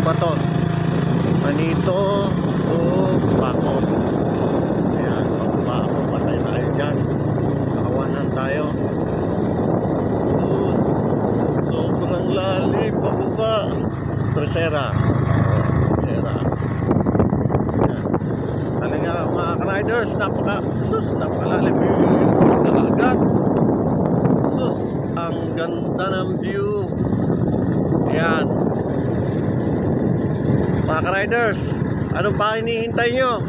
bato. Manito to Baco. Ayan, Baco, patay tayo dyan. Nakawanan tayo. Sus, sobrang lalim pababa. Tercera. Ayan. Talaga mga ka-riders, napakalalim yung dalagat. Sus, ang ganda ng view. Ayan. Mga ka-riders, ano pa hinihintay nyo?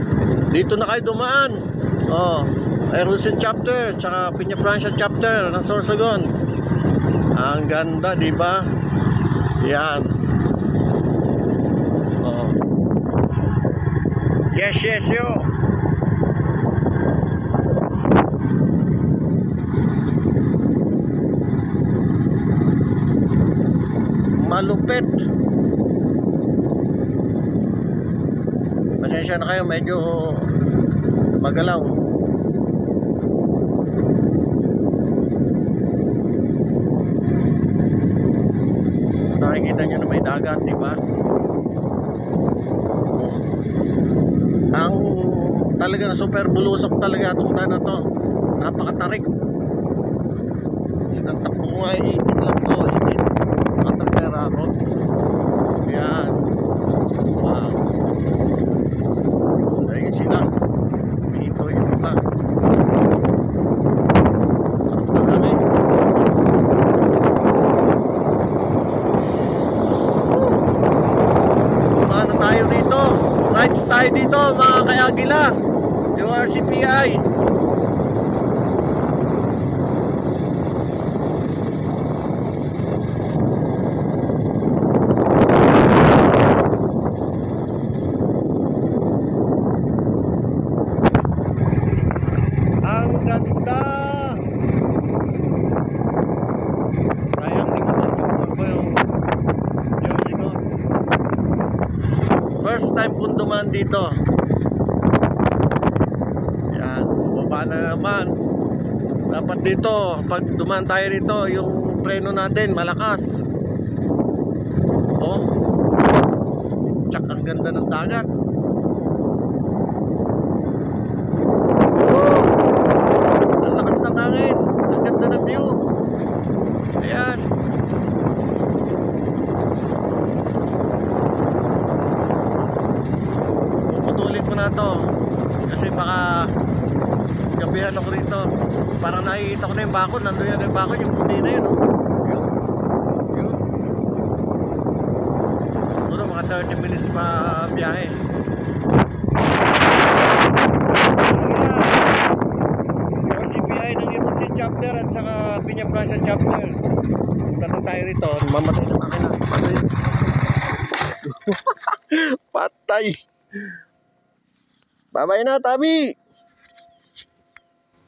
Dito na kayo dumaan. Erosion chapter, tsaka Peña-Francia chapter ng Sorsogon. Ang ganda, di ba? Yan. Yes, yo. Malupit. Pasensya na kayo, medyo magalaw. Nakikita nyo na may dagat, di ba? Ang talaga na super bulusok talaga itong daan na to. Napakatarik. Sinantak ko nga 18 lang to, 18. Ang tercera ako. Yan. Wow. Ayun sila. Dito yung iba. Lakas na namin. Kumana tayo dito. Rides tayo dito mga kayagila. Yung RCPI. Ang ganda. Sayang di ko sa yung likod. First time kong dumaan dito. Yan, bumaba na naman. Dapat dito, pag dumaan tayo rito, yung preno natin malakas. Tsak, ang ganda ng dagat. Ang lakas ng hangin. Ang ganda ng view. Ayan. Puputulin ko na to kasi baka gabihan ako rito. Parang nakikita ko na yung bakod. Nandun yan yung bakod, yung puti na yun. Yun. Siguro mga 30 minutes pa biyahe. RCPI ng Erosion chapter at saka Peña-Francia chapter. Punta na tayo rito. Mamatay na makina. Patay. Bye-bye na, Tabi.